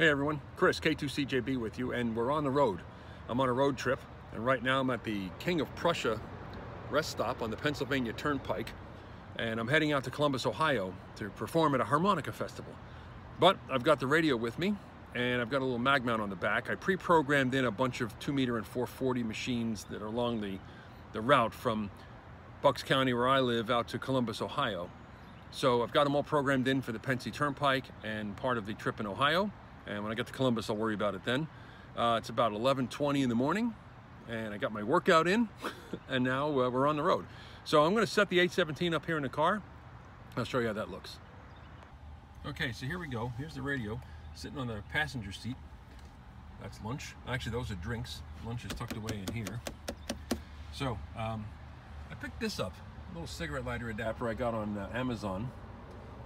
Hey everyone, Chris, K2CJB with you, and we're on the road. I'm on a road trip, and right now I'm at the King of Prussia rest stop on the Pennsylvania Turnpike, and I'm heading out to Columbus, Ohio to perform at a harmonica festival. But I've got the radio with me, and I've got a little mag mount on the back. I pre-programmed in a bunch of 2-meter and 440 machines that are along the route from Bucks County, where I live, out to Columbus, Ohio. So I've got them all programmed in for the Pennsy Turnpike and part of the trip in Ohio. And when I get to Columbus, I'll worry about it then. It's about 11:20 in the morning, and I got my workout in, and now we're on the road. So I'm going to set the 817 up here in the car. I'll show you how that looks. Okay, so here we go. Here's the radio sitting on the passenger seat. That's lunch. Actually, those are drinks. Lunch is tucked away in here. So I picked this up, a little cigarette lighter adapter I got on Amazon,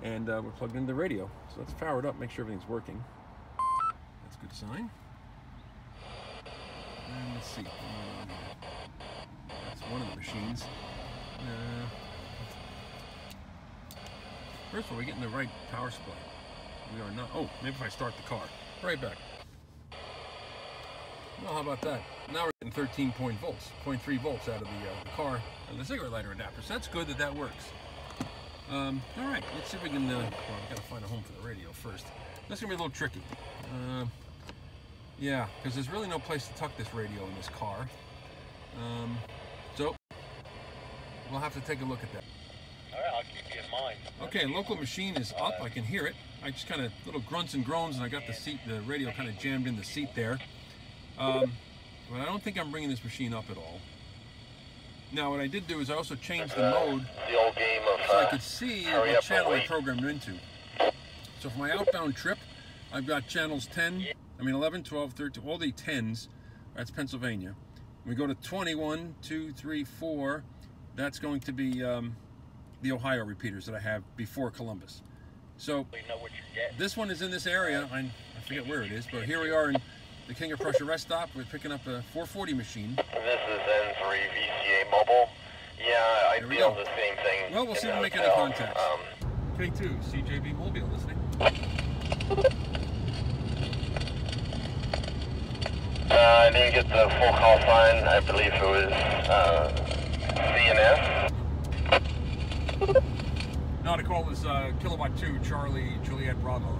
and we're plugged into the radio. So let's power it up, make sure everything's working. That's a good sign. And let's see. That's one of the machines. First of all, we're getting the right power supply. We are not. Oh, maybe if I start the car. Right back. Well, how about that? Now we're getting 0.3 volts out of the car and the cigarette lighter adapter. So that's good that works. All right, let's see if we can. Well, I've got to find a home for the radio first. That's gonna be a little tricky. Yeah, because there's really no place to tuck this radio in this car. So we'll have to take a look at that. All right, I'll keep you in mind. Okay, local machine is up. I can hear it. I just kind of little grunts and groans, and I got the radio kind of jammed in the seat there. But I don't think I'm bringing this machine up at all. Now, what I did do is I also changed the mode so I could see what channel I programmed into. So for my outbound trip, I've got channels 11, 12, 13, all the 10s. That's Pennsylvania. We go to 21, 2, 3, 4. That's going to be the Ohio repeaters that I have before Columbus. So this one is in this area. I forget where it is, but here we are in the King of Prussia rest stop. We're picking up a 440 machine. This is N3VCA mobile. Yeah, I feel the same thing. Well, we'll see if we make any contacts. K2CJB Mobile listening. I didn't get the full call sign. I believe it was CNS. No, the call was Kilowatt 2 Charlie Juliet Bravo.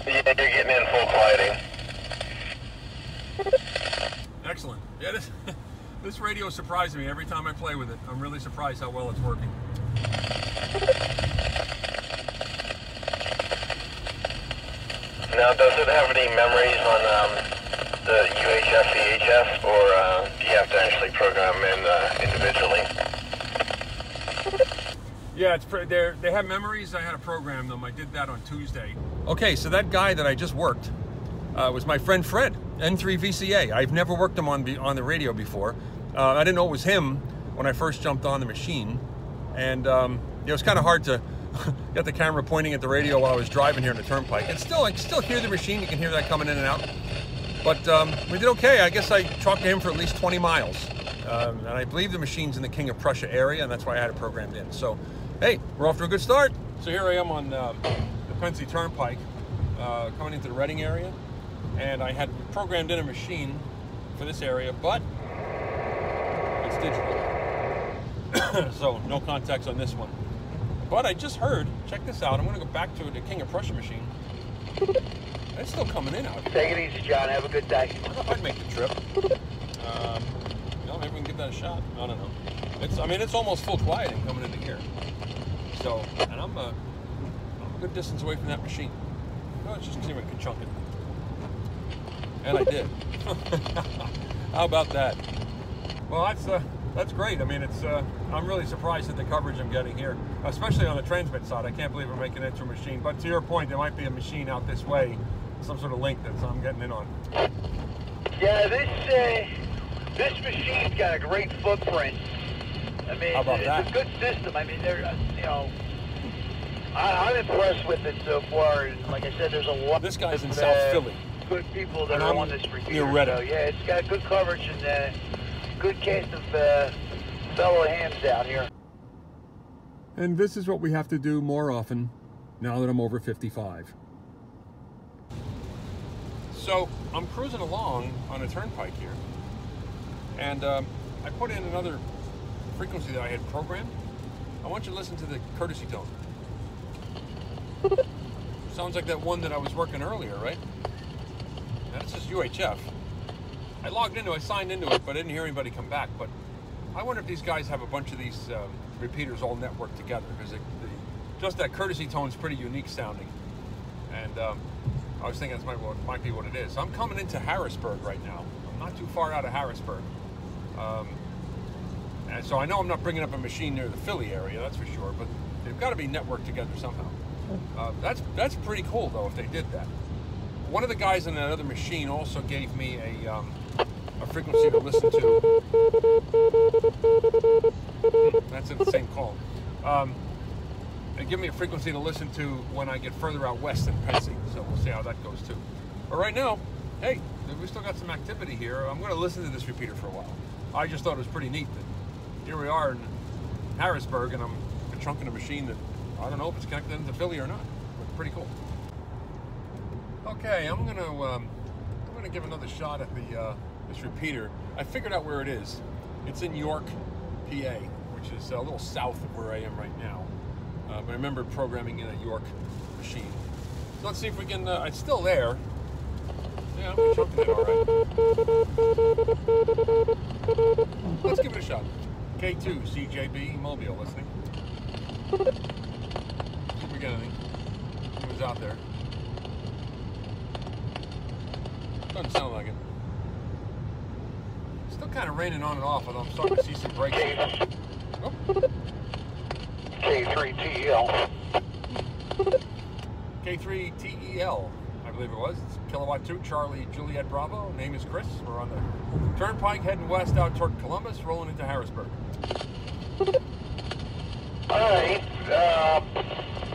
Yeah, you're getting in full quieting. Excellent. Yeah, this radio surprises me every time I play with it. I'm really surprised how well it's working. Now, does it have any memories on the UHF, VHF, or do you have to actually program in individually? Yeah, they have memories. I had to program them. I did that on Tuesday. Okay, so that guy that I just worked was my friend Fred, N3VCA. I've never worked him on the radio before. I didn't know it was him when I first jumped on the machine, and it was kind of hard to get the camera pointing at the radio while I was driving here in the Turnpike. And I can still hear the machine. You can hear that coming in and out. But we did okay. I guess I talked to him for at least 20 miles. And I believe the machine's in the King of Prussia area, and that's why I had it programmed in. So, hey, we're off to a good start. So here I am on the Pennsy Turnpike, coming into the Reading area. And I had programmed in a machine for this area, but it's digital. So no contacts on this one. But I just heard, check this out, I'm going to go back to the King of Prussia machine. It's still coming in out here. Take it easy, John. Have a good day. I don't know if I'd make the trip. Maybe we can give that a shot. I don't know. It's almost full quieting coming into here. So, and I'm a good distance away from that machine. Let's just see if we can chunk it. And I did. How about that? Well, that's great. I'm really surprised at the coverage I'm getting here, especially on the transmit side. I can't believe I'm making it to a machine. But to your point, there might be a machine out this way, some sort of link that I'm getting in on. Yeah, this machine's got a great footprint. How about that? It's a good system. I'm impressed with it so far. And like I said, there's a lot. This guy's in South Philly. Good people that are on this repeater. Near Reading. So, yeah, it's got good coverage and good cast of fellow hams out here. And this is what we have to do more often now that I'm over 55. So I'm cruising along on a turnpike here, and I put in another frequency that I had programmed. I want you to listen to the courtesy tone. Sounds like that one that I was working earlier, right? That's just UHF. I logged into it, I signed into it, but I didn't hear anybody come back. But I wonder if these guys have a bunch of these repeaters all networked together, because just that courtesy tone is pretty unique sounding. And I was thinking that might be what it is. So I'm coming into Harrisburg right now. I'm not too far out of Harrisburg. And so I know I'm not bringing up a machine near the Philly area, that's for sure, but they've got to be networked together somehow. That's pretty cool, though, if they did that. One of the guys on that other machine also gave me a frequency to listen to. That's in the same call. They give me a frequency to listen to when I get further out west in Pensy, so we'll see how that goes too. But right now, hey, we still got some activity here. I'm going to listen to this repeater for a while. I just thought it was pretty neat that here we are in Harrisburg, and I'm chunking a machine that I don't know if it's connected into Philly or not, but pretty cool. Okay, I'm gonna give another shot at this repeater. I figured out where it is. It's in York, PA, which is a little south of where I am right now. But I remember programming in a York machine. So let's see if we can. It's still there. Yeah, I'm chunking it all right. Let's give it a shot. K2 CJB Mobile listening. See if we get anything. Who's out there? Doesn't sound like it. Still kind of raining on and off, although I'm starting to see some breaks. Oh. K3TEL. K3TEL, I believe it was. It's Kilowatt 2, Charlie Juliet Bravo. Name is Chris. We're on the turnpike heading west out toward Columbus, rolling into Harrisburg. Alright,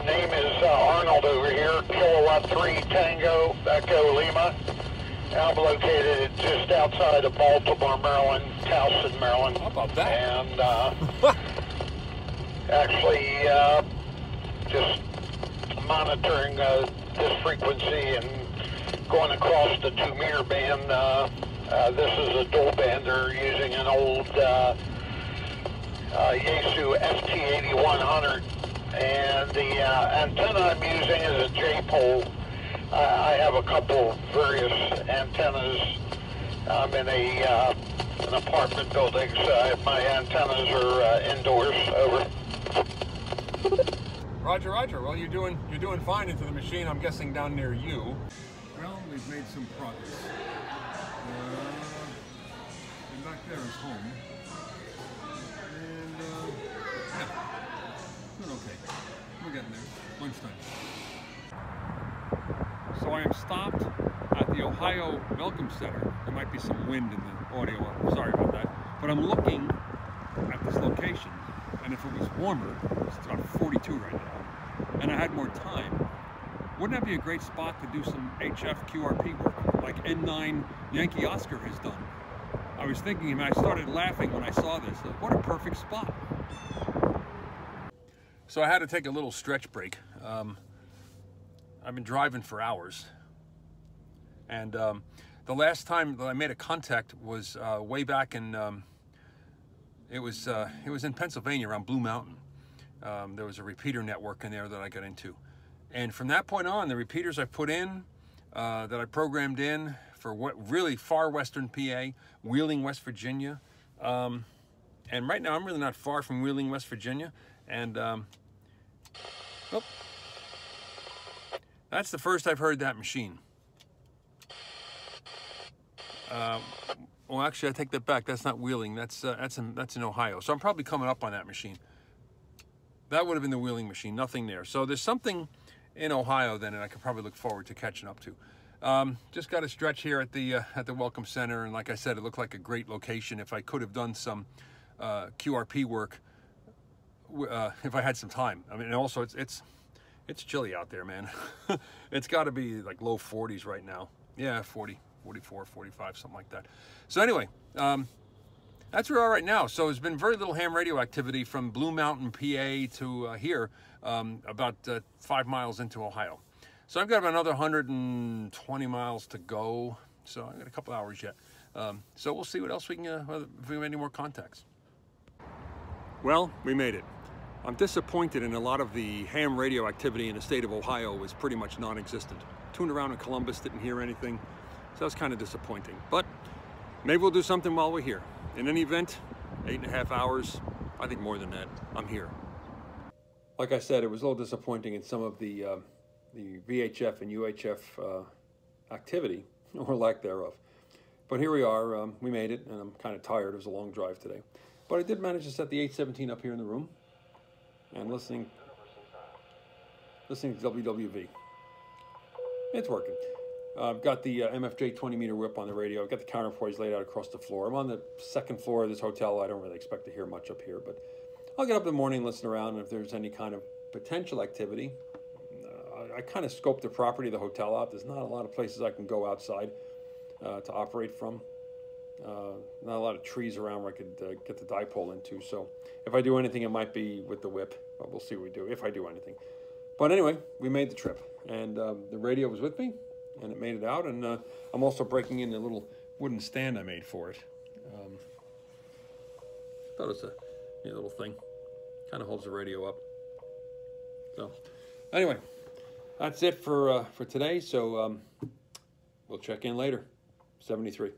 name is Arnold over here, Kilowatt 3 Tango Echo Lima. I'm located just outside of Baltimore, Maryland, Towson, Maryland. How about that? And actually just monitoring this frequency and going across the 2-meter band. This is a dual band. They're using an old Yaesu FT-817ND, and the antenna I'm using is a J-pole. I have a couple various antennas. I'm in an apartment building, so my antennas are indoors. Over. Roger, Roger. Well, you're doing fine into the machine. I'm guessing down near you. Well, we've made some progress. And back there is home. And yeah, doing okay. We're getting there. Lunchtime. So I am stopped at the Ohio Welcome Center. There might be some wind in the audio. I'm sorry about that. But I'm looking at this location, and if it was warmer, it's about 42 right now, and I had more time, wouldn't that be a great spot to do some HF QRP work, like N9 Yankee Oscar has done? I was thinking, and I started laughing when I saw this. What a perfect spot. So I had to take a little stretch break. I've been driving for hours, and the last time that I made a contact was way back in it was in Pennsylvania around Blue Mountain. There was a repeater network in there that I got into, and from that point on, the repeaters I put in that I programmed in for what really far western PA, Wheeling, West Virginia, and right now I'm really not far from Wheeling, West Virginia, and that's the first I've heard that machine. Well, actually, I take that back. That's not Wheeling. That's in Ohio. So I'm probably coming up on that machine. That would have been the Wheeling machine. Nothing there. So there's something in Ohio then, and I could probably look forward to catching up to. Just got a stretch here at the Welcome Center, and like I said, it looked like a great location. If I could have done some QRP work, if I had some time. I mean, and also it's chilly out there, man. It's got to be like low 40s right now. Yeah, 40, 44, 45, something like that. So anyway, That's where we are right now. So there's been very little ham radio activity from Blue Mountain, PA to here, about 5 miles into Ohio. So I've got about another 120 miles to go. So I've got a couple hours yet. So we'll see what else we can, if we have any more contacts. Well, we made it. I'm disappointed in a lot of the ham radio activity in the state of Ohio is pretty much non-existent. Tuned around in Columbus, didn't hear anything. So that's kind of disappointing. But maybe we'll do something while we're here. In any event, 8.5 hours, I think more than that, I'm here. Like I said, it was a little disappointing in some of the VHF and UHF activity, or lack thereof. But here we are, we made it, and I'm kind of tired. It was a long drive today. But I did manage to set the 817 up here in the room and listening to WWV. It's working. I've got the MFJ 20-meter whip on the radio. I've got the counterpoise laid out across the floor. I'm on the second floor of this hotel. I don't really expect to hear much up here, but I'll get up in the morning and listen around, and if there's any kind of potential activity, I kind of scoped the property of the hotel out. There's not a lot of places I can go outside to operate from. Not a lot of trees around where I could get the dipole into. So if I do anything, it might be with the whip. But we'll see what we do, if I do anything. But anyway, we made the trip. And the radio was with me, and it made it out. And I'm also breaking in the little wooden stand I made for it. Thought it was a neat little thing. Kind of holds the radio up. So anyway, that's it for today. So we'll check in later. 73.